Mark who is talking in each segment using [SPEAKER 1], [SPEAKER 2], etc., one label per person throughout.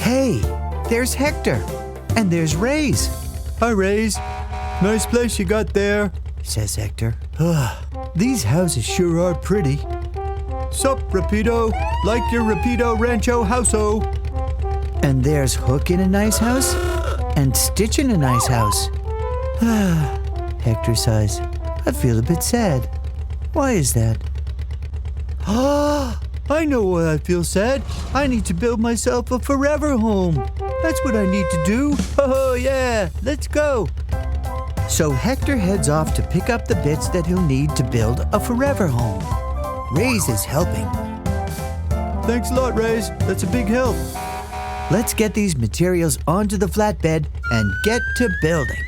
[SPEAKER 1] Hey, there's Hector. And there's Ray's.
[SPEAKER 2] Hi, Ray's. Nice place you got there,
[SPEAKER 1] says Hector. These houses sure are pretty.
[SPEAKER 2] Sup, Rapido? Like your Rapido Rancho house-o.
[SPEAKER 1] And there's Hook in a nice house, and Stitch in a nice house. Hector sighs. I feel a bit sad. Why is that?
[SPEAKER 2] I know why I feel sad. I need to build myself a forever home. That's what I need to do. Oh, yeah, let's go.
[SPEAKER 1] So Hector heads off to pick up the bits that he'll need to build a forever home. Ray's is helping.
[SPEAKER 2] Thanks a lot, Ray's. That's a big help.
[SPEAKER 1] Let's get these materials onto the flatbed and get to building.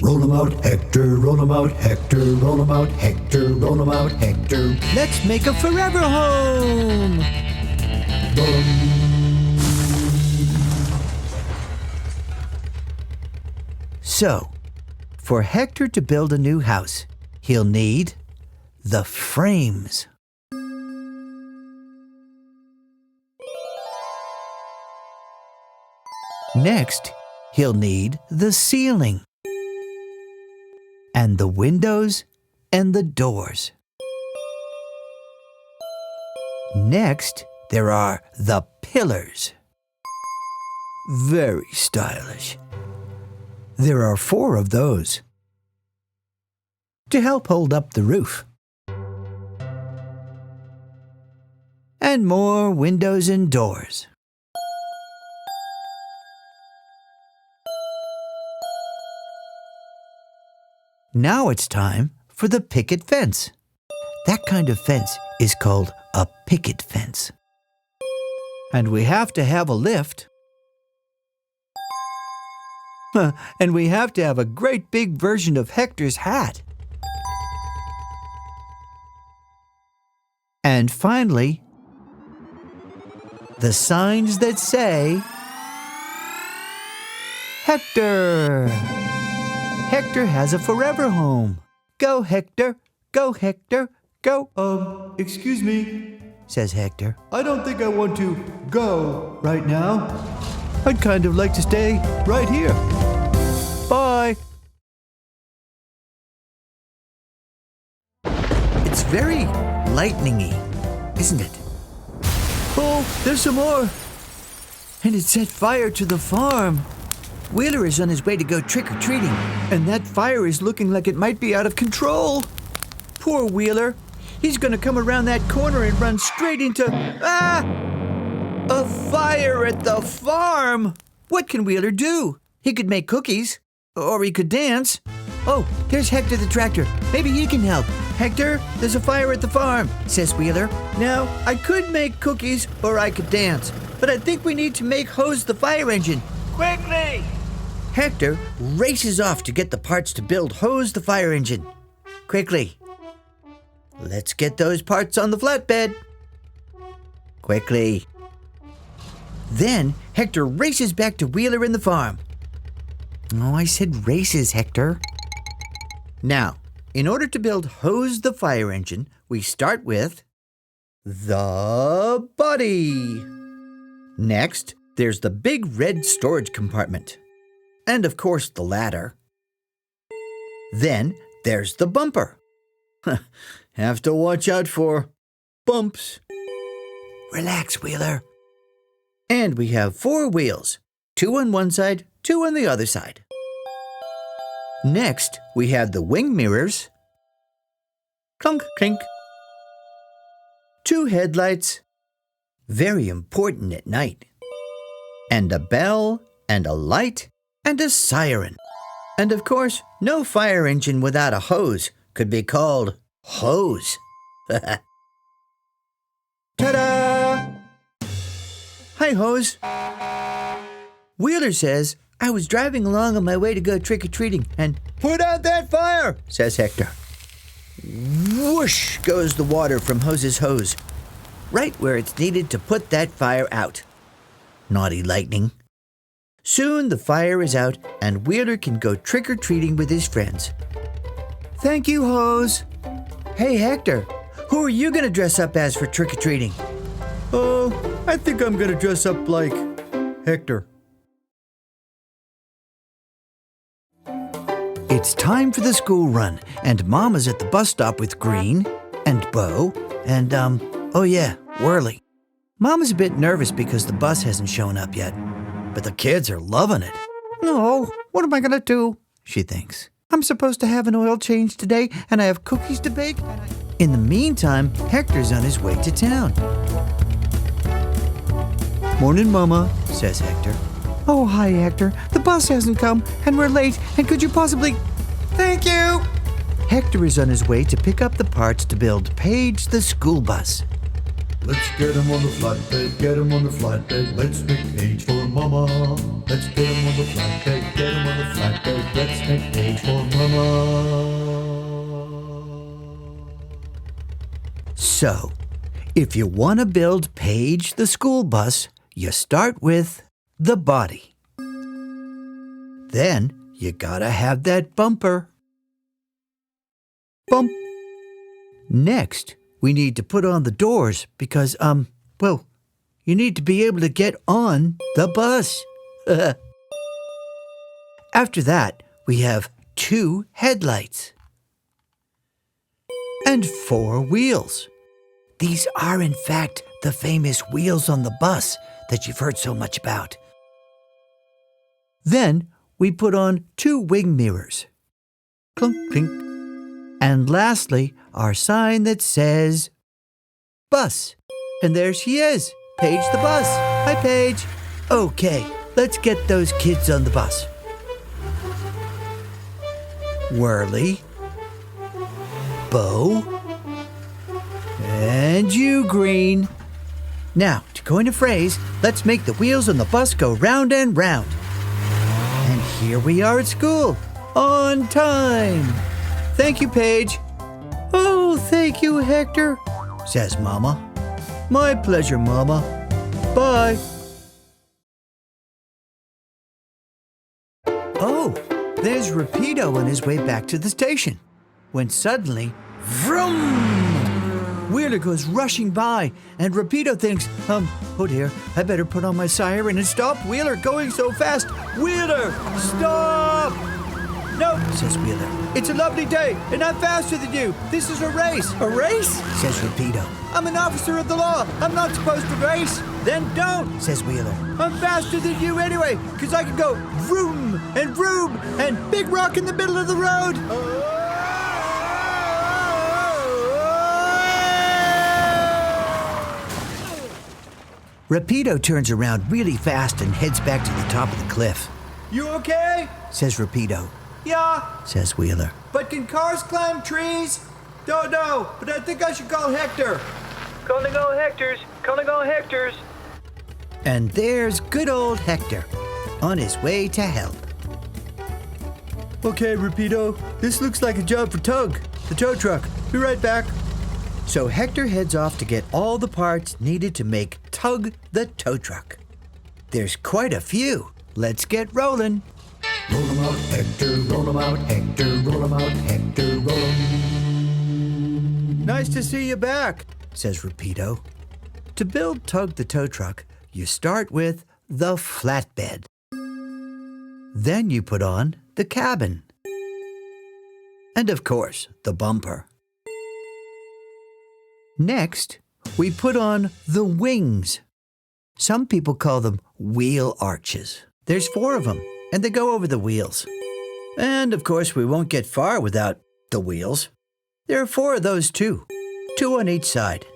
[SPEAKER 3] Roll 'em out, Hector, roll 'em out, Hector, roll 'em out, Hector, roll 'em out, Hector.
[SPEAKER 1] Let's make a forever home!
[SPEAKER 3] Roll 'em.
[SPEAKER 1] So, for Hector to build a new house, he'll need the frames. Next, he'll need the ceiling, and the windows and the doors. Next, there are the pillars. Very stylish. There are 4 of those to help hold up the roof. And more windows and doors. Now it's time for the picket fence. That kind of fence is called a picket fence. And we have to have a lift. And we have to have a great big version of Hector's hat. And finally, the signs that say, Hector! Hector has a forever home. Go, Hector! Go, Hector! Go!
[SPEAKER 2] Excuse me,
[SPEAKER 1] says Hector.
[SPEAKER 2] I don't think I want to go right now. I'd kind of like to stay right here. Bye.
[SPEAKER 1] It's very lightning-y, isn't it?
[SPEAKER 2] Oh, there's some more.
[SPEAKER 1] And it set fire to the farm. Wheeler is on his way to go trick-or-treating, and that fire is looking like it might be out of control. Poor Wheeler. He's going to come around that corner and run straight into... a fire at the farm! What can Wheeler do? He could make cookies, or he could dance. Oh, here's Hector the tractor. Maybe he can help. Hector, there's a fire at the farm, says Wheeler. Now, I could make cookies, or I could dance, but I think we need to make Hose the fire engine. Quickly! Hector races off to get the parts to build Hose the fire engine. Quickly. Let's get those parts on the flatbed. Quickly. Then Hector races back to Wheeler in the farm. Oh, I said races, Hector. Now, in order to build Hose the fire engine, we start with the body. Next, there's the big red storage compartment. And of course, the ladder. Then there's the bumper. Have to watch out for bumps. Relax, Wheeler. And we have 4 wheels, 2 on one side, 2 on the other side. Next, we have the wing mirrors. Clunk, clink. 2 headlights. Very important at night. And a bell, and a light, and a siren. And of course, no fire engine without a hose could be called Hose. Ta-da! Hi, Hose. Wheeler says, I was driving along on my way to go trick-or-treating, and put out that fire, says Hector. Whoosh goes the water from Hose's hose, right where it's needed to put that fire out. Naughty lightning. Soon the fire is out, and Wheeler can go trick-or-treating with his friends. Thank you, Hose. Hey, Hector, who are you going to dress up as for trick-or-treating?
[SPEAKER 2] Oh, I think I'm going to dress up like Hector.
[SPEAKER 1] It's time for the school run, and Mama's at the bus stop with Green and Bo and, Whirly. Mama's a bit nervous because the bus hasn't shown up yet, but the kids are loving it. No, what am I going to do? She thinks. I'm supposed to have an oil change today, and I have cookies to bake. In the meantime, Hector's on his way to town.
[SPEAKER 2] Morning, Mama, says Hector.
[SPEAKER 1] Oh, hi, Hector. The bus hasn't come, and we're late, and could you possibly... Thank you! Hector is on his way to pick up the parts to build Paige the school bus.
[SPEAKER 3] Let's get him on the flatbed, get him on the flatbed. Let's make Paige for Mama. Let's get him on the flatbed, get him on the flatbed. Let's make Paige for Mama.
[SPEAKER 1] So, if you want to build Paige the school bus, you start with the body. Then you gotta have that bumper. Bump. Next, we need to put on the doors because, you need to be able to get on the bus. After that, we have 2 headlights and 4 wheels. These are, in fact, the famous wheels on the bus that you've heard so much about. Then we put on 2 wing mirrors. Clunk, clink. And lastly, our sign that says bus. And there she is, Paige the bus. Hi, Paige. Okay, let's get those kids on the bus. Whirly, Bo, and you, Green. Now, to coin a phrase, let's make the wheels on the bus go round and round. And here we are at school, on time. Thank you, Paige. Oh, thank you, Hector, says Mama. My pleasure, Mama. Bye. Oh, there's Rapido on his way back to the station, when suddenly, vroom! Wheeler goes rushing by, and Rapido thinks, oh dear, I better put on my siren and stop Wheeler going so fast. Wheeler, stop! No, says Wheeler. It's a lovely day, and I'm faster than you. This is a race. A race? Says Rapido. I'm an officer of the law. I'm not supposed to race. Then don't, says Wheeler. I'm faster than you anyway, because I can go vroom and big rock in the middle of the road. Rapido turns around really fast and heads back to the top of the cliff. You okay? Says Rapido. Yeah, says Wheeler. But can cars climb trees? Don't know, but I think I should call Hector. Calling all Hectors, calling all Hectors. And there's good old Hector, on his way to help.
[SPEAKER 2] Okay, Rapido, this looks like a job for Tug, the tow truck. Be right back.
[SPEAKER 1] So Hector heads off to get all the parts needed to make Tug the tow truck. There's quite a few. Let's get rolling.
[SPEAKER 3] Roll 'em out, Hector, roll 'em out, Hector, roll 'em out, Hector, roll 'em.
[SPEAKER 2] Nice to see you back,
[SPEAKER 1] says Rapido. To build Tug the tow truck, you start with the flatbed. Then you put on the cabin. And of course, the bumper. Next, we put on the wings. Some people call them wheel arches. There's 4 of them, and they go over the wheels. And of course, we won't get far without the wheels. There are 4 of those too, 2 on each side.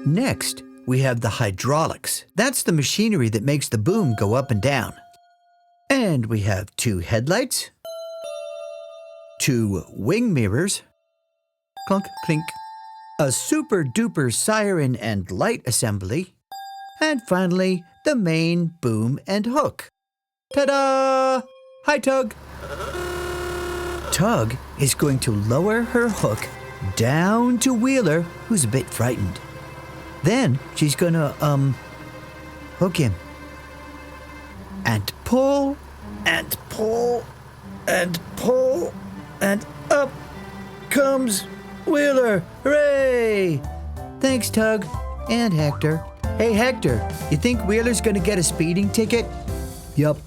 [SPEAKER 1] Next, we have the hydraulics. That's the machinery that makes the boom go up and down. And we have 2 headlights, 2 wing mirrors, clunk, clink, a super-duper siren and light assembly, and finally, the main boom and hook. Ta-da! Hi, Tug. Tug is going to lower her hook down to Wheeler, who's a bit frightened. Then she's gonna, hook him. And pull, and pull, and pull, and up comes Wheeler. Hooray! Thanks, Tug and Hector. Hey, Hector, you think Wheeler's gonna get a speeding ticket?
[SPEAKER 2] Yup,